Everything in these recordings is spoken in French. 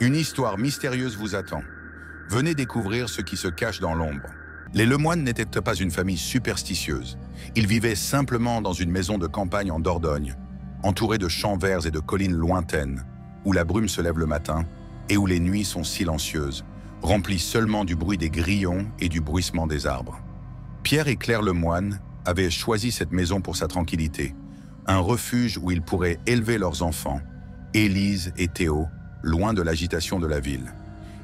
Une histoire mystérieuse vous attend. Venez découvrir ce qui se cache dans l'ombre. Les Lemoine n'étaient pas une famille superstitieuse. Ils vivaient simplement dans une maison de campagne en Dordogne, entourée de champs verts et de collines lointaines, où la brume se lève le matin et où les nuits sont silencieuses, remplies seulement du bruit des grillons et du bruissement des arbres. Pierre et Claire Lemoine avaient choisi cette maison pour sa tranquillité, un refuge où ils pourraient élever leurs enfants, Élise et Théo, loin de l'agitation de la ville.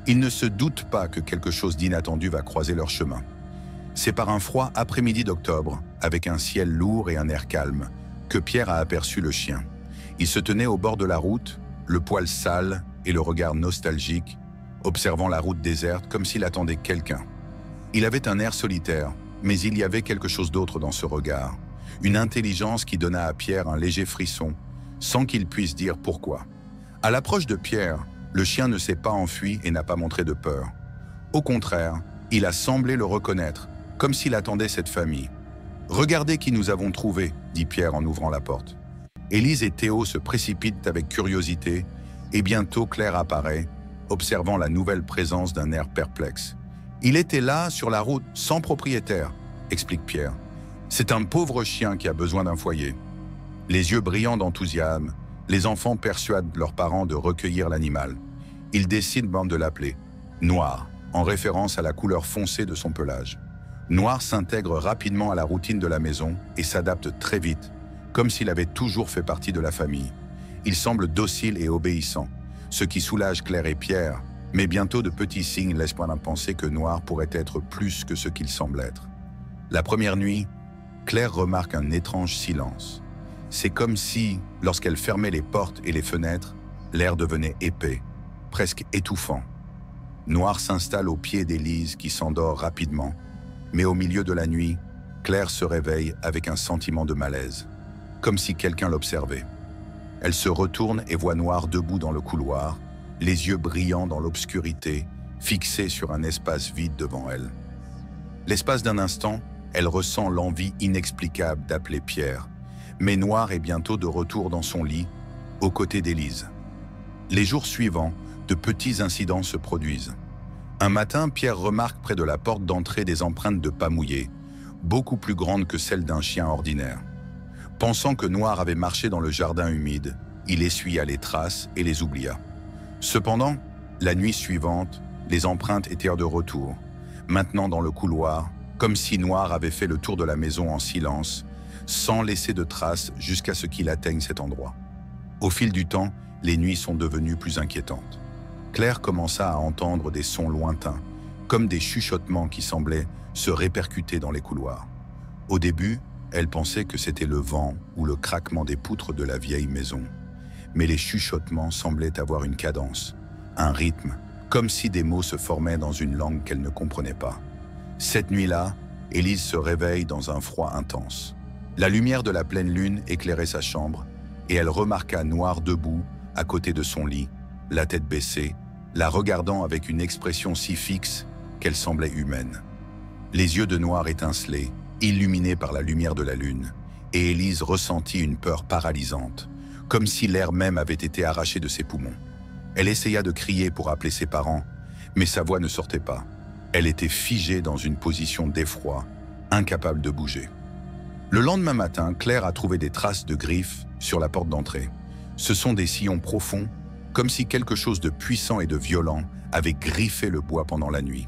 Ils ne se doutent pas que quelque chose d'inattendu va croiser leur chemin. C'est par un froid après-midi d'octobre, avec un ciel lourd et un air calme, que Pierre a aperçu le chien. Il se tenait au bord de la route, le poil sale et le regard nostalgique, observant la route déserte comme s'il attendait quelqu'un. Il avait un air solitaire, mais il y avait quelque chose d'autre dans ce regard, une intelligence qui donna à Pierre un léger frisson, sans qu'il puisse dire pourquoi. À l'approche de Pierre, le chien ne s'est pas enfui et n'a pas montré de peur. Au contraire, il a semblé le reconnaître, comme s'il attendait cette famille. « Regardez qui nous avons trouvé », dit Pierre en ouvrant la porte. Élise et Théo se précipitent avec curiosité et bientôt Claire apparaît, observant la nouvelle présence d'un air perplexe. « Il était là, sur la route, sans propriétaire », explique Pierre. « C'est un pauvre chien qui a besoin d'un foyer. » Les yeux brillants d'enthousiasme, les enfants persuadent leurs parents de recueillir l'animal. Ils décident de l'appeler Noir, en référence à la couleur foncée de son pelage. Noir s'intègre rapidement à la routine de la maison et s'adapte très vite, comme s'il avait toujours fait partie de la famille. Il semble docile et obéissant, ce qui soulage Claire et Pierre, mais bientôt de petits signes laissent penser que Noir pourrait être plus que ce qu'il semble être. La première nuit, Claire remarque un étrange silence. C'est comme si, lorsqu'elle fermait les portes et les fenêtres, l'air devenait épais, presque étouffant. Noir s'installe au pied d'Élise qui s'endort rapidement, mais au milieu de la nuit, Claire se réveille avec un sentiment de malaise, comme si quelqu'un l'observait. Elle se retourne et voit Noir debout dans le couloir, les yeux brillants dans l'obscurité, fixés sur un espace vide devant elle. L'espace d'un instant, elle ressent l'envie inexplicable d'appeler Pierre, mais Noir est bientôt de retour dans son lit, aux côtés d'Élise. Les jours suivants, de petits incidents se produisent. Un matin, Pierre remarque près de la porte d'entrée des empreintes de pas mouillées, beaucoup plus grandes que celles d'un chien ordinaire. Pensant que Noir avait marché dans le jardin humide, il essuya les traces et les oublia. Cependant, la nuit suivante, les empreintes étaient de retour, maintenant dans le couloir, comme si Noir avait fait le tour de la maison en silence, sans laisser de traces jusqu'à ce qu'il atteigne cet endroit. Au fil du temps, les nuits sont devenues plus inquiétantes. Claire commença à entendre des sons lointains, comme des chuchotements qui semblaient se répercuter dans les couloirs. Au début, elle pensait que c'était le vent ou le craquement des poutres de la vieille maison. Mais les chuchotements semblaient avoir une cadence, un rythme, comme si des mots se formaient dans une langue qu'elle ne comprenait pas. Cette nuit-là, Élise se réveille dans un froid intense. La lumière de la pleine lune éclairait sa chambre et elle remarqua Noir debout à côté de son lit, la tête baissée, la regardant avec une expression si fixe qu'elle semblait humaine. Les yeux de Noir étincelaient, illuminés par la lumière de la lune, et Élise ressentit une peur paralysante, comme si l'air même avait été arraché de ses poumons. Elle essaya de crier pour appeler ses parents, mais sa voix ne sortait pas. Elle était figée dans une position d'effroi, incapable de bouger. Le lendemain matin, Claire a trouvé des traces de griffes sur la porte d'entrée. Ce sont des sillons profonds, comme si quelque chose de puissant et de violent avait griffé le bois pendant la nuit.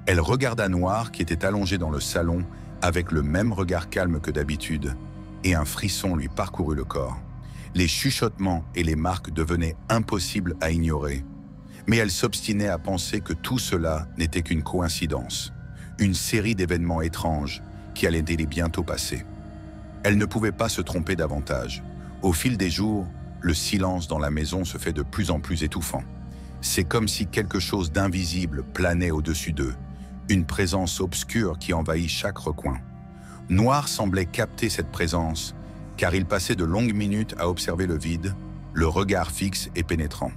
Elle regarda Noir qui était allongé dans le salon avec le même regard calme que d'habitude, et un frisson lui parcourut le corps. Les chuchotements et les marques devenaient impossibles à ignorer, mais elle s'obstinait à penser que tout cela n'était qu'une coïncidence, une série d'événements étranges qui allaient bientôt passer. Elle ne pouvait pas se tromper davantage. Au fil des jours, le silence dans la maison se fait de plus en plus étouffant. C'est comme si quelque chose d'invisible planait au-dessus d'eux, une présence obscure qui envahit chaque recoin. Noir semblait capter cette présence, car il passait de longues minutes à observer le vide, le regard fixe et pénétrant.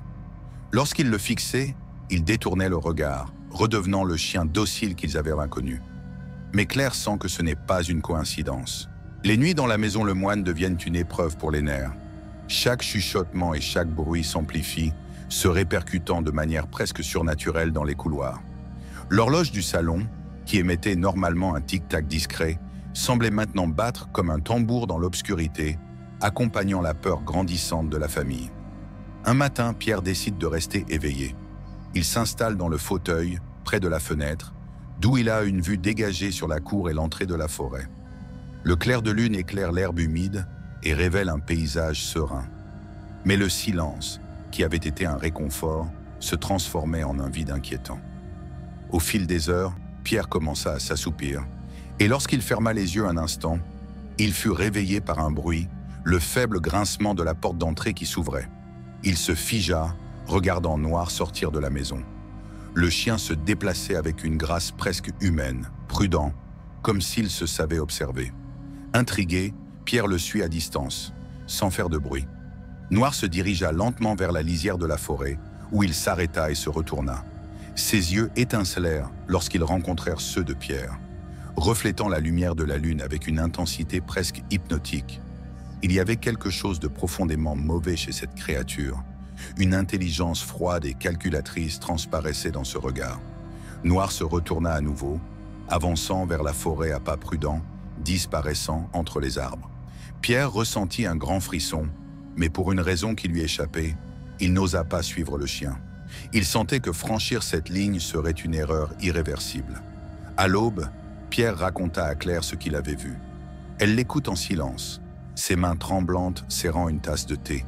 Lorsqu'il le fixait, il détournait le regard, redevenant le chien docile qu'ils avaient reconnu. Mais Claire sent que ce n'est pas une coïncidence. Les nuits dans la maison Lemoine deviennent une épreuve pour les nerfs. Chaque chuchotement et chaque bruit s'amplifie, se répercutant de manière presque surnaturelle dans les couloirs. L'horloge du salon, qui émettait normalement un tic-tac discret, semblait maintenant battre comme un tambour dans l'obscurité, accompagnant la peur grandissante de la famille. Un matin, Pierre décide de rester éveillé. Il s'installe dans le fauteuil, près de la fenêtre, d'où il a une vue dégagée sur la cour et l'entrée de la forêt. Le clair de lune éclaire l'herbe humide et révèle un paysage serein. Mais le silence, qui avait été un réconfort, se transformait en un vide inquiétant. Au fil des heures, Pierre commença à s'assoupir, et lorsqu'il ferma les yeux un instant, il fut réveillé par un bruit, le faible grincement de la porte d'entrée qui s'ouvrait. Il se figea, regardant Noir sortir de la maison. Le chien se déplaçait avec une grâce presque humaine, prudent, comme s'il se savait observer. Intrigué, Pierre le suit à distance, sans faire de bruit. Noir se dirigea lentement vers la lisière de la forêt, où il s'arrêta et se retourna. Ses yeux étincelèrent lorsqu'ils rencontrèrent ceux de Pierre, reflétant la lumière de la lune avec une intensité presque hypnotique. Il y avait quelque chose de profondément mauvais chez cette créature. Une intelligence froide et calculatrice transparaissait dans ce regard. Noir se retourna à nouveau, avançant vers la forêt à pas prudents, disparaissant entre les arbres. Pierre ressentit un grand frisson, mais pour une raison qui lui échappait, il n'osa pas suivre le chien. Il sentait que franchir cette ligne serait une erreur irréversible. À l'aube, Pierre raconta à Claire ce qu'il avait vu. Elle l'écoute en silence, ses mains tremblantes serrant une tasse de thé.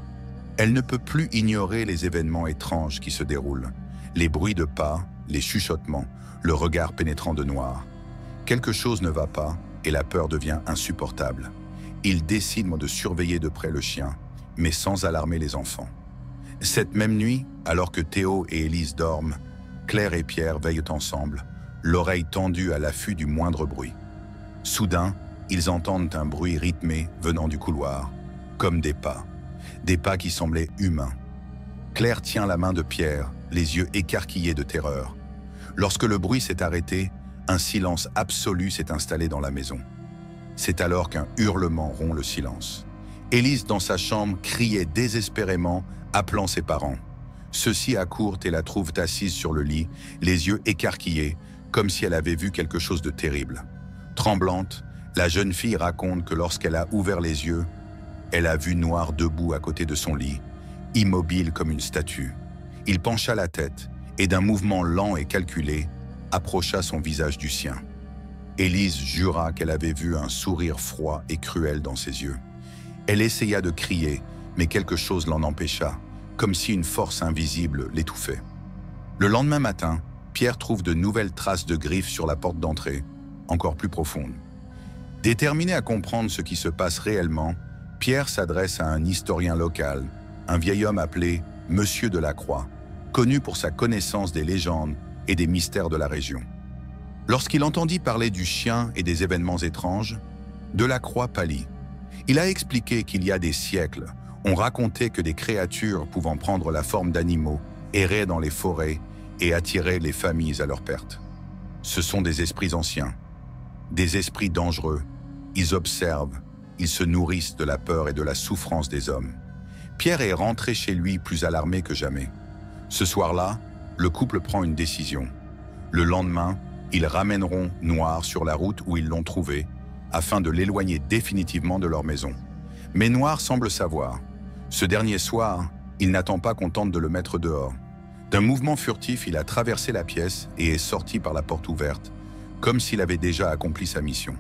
Elle ne peut plus ignorer les événements étranges qui se déroulent, les bruits de pas, les chuchotements, le regard pénétrant de Noir. Quelque chose ne va pas et la peur devient insupportable. Il décide de surveiller de près le chien, mais sans alarmer les enfants. Cette même nuit, alors que Théo et Élise dorment, Claire et Pierre veillent ensemble, l'oreille tendue à l'affût du moindre bruit. Soudain, ils entendent un bruit rythmé venant du couloir, comme des pas qui semblaient humains. Claire tient la main de Pierre, les yeux écarquillés de terreur. Lorsque le bruit s'est arrêté, un silence absolu s'est installé dans la maison. C'est alors qu'un hurlement rompt le silence. Élise, dans sa chambre, criait désespérément, appelant ses parents. Ceux-ci accourent et la trouvent assise sur le lit, les yeux écarquillés, comme si elle avait vu quelque chose de terrible. Tremblante, la jeune fille raconte que lorsqu'elle a ouvert les yeux, elle a vu Noir debout à côté de son lit, immobile comme une statue. Il pencha la tête et d'un mouvement lent et calculé, approcha son visage du sien. Élise jura qu'elle avait vu un sourire froid et cruel dans ses yeux. Elle essaya de crier, mais quelque chose l'en empêcha, comme si une force invisible l'étouffait. Le lendemain matin, Pierre trouve de nouvelles traces de griffes sur la porte d'entrée, encore plus profondes. Déterminé à comprendre ce qui se passe réellement, Pierre s'adresse à un historien local, un vieil homme appelé Monsieur Delacroix, connu pour sa connaissance des légendes et des mystères de la région. Lorsqu'il entendit parler du chien et des événements étranges, Delacroix pâlit. Il a expliqué qu'il y a des siècles, on racontait que des créatures pouvant prendre la forme d'animaux erraient dans les forêts et attiraient les familles à leur perte. Ce sont des esprits anciens, des esprits dangereux. Ils observent, ils se nourrissent de la peur et de la souffrance des hommes. Pierre est rentré chez lui plus alarmé que jamais. Ce soir-là, le couple prend une décision. Le lendemain, ils ramèneront Noir sur la route où ils l'ont trouvé, afin de l'éloigner définitivement de leur maison. Mais Noir semble savoir. Ce dernier soir, il n'attend pas qu'on tente de le mettre dehors. D'un mouvement furtif, il a traversé la pièce et est sorti par la porte ouverte, comme s'il avait déjà accompli sa mission.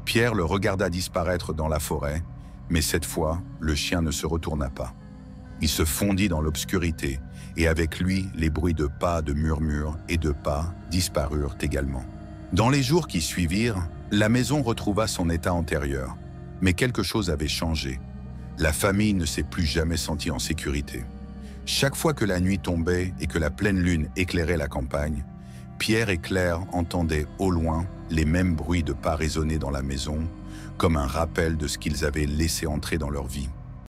Pierre le regarda disparaître dans la forêt, mais cette fois, le chien ne se retourna pas. Il se fondit dans l'obscurité, et avec lui, les bruits de pas, de murmures et de pas disparurent également. Dans les jours qui suivirent, la maison retrouva son état antérieur, mais quelque chose avait changé. La famille ne s'est plus jamais sentie en sécurité. Chaque fois que la nuit tombait et que la pleine lune éclairait la campagne, Pierre et Claire entendaient au loin les mêmes bruits de pas résonner dans la maison, comme un rappel de ce qu'ils avaient laissé entrer dans leur vie.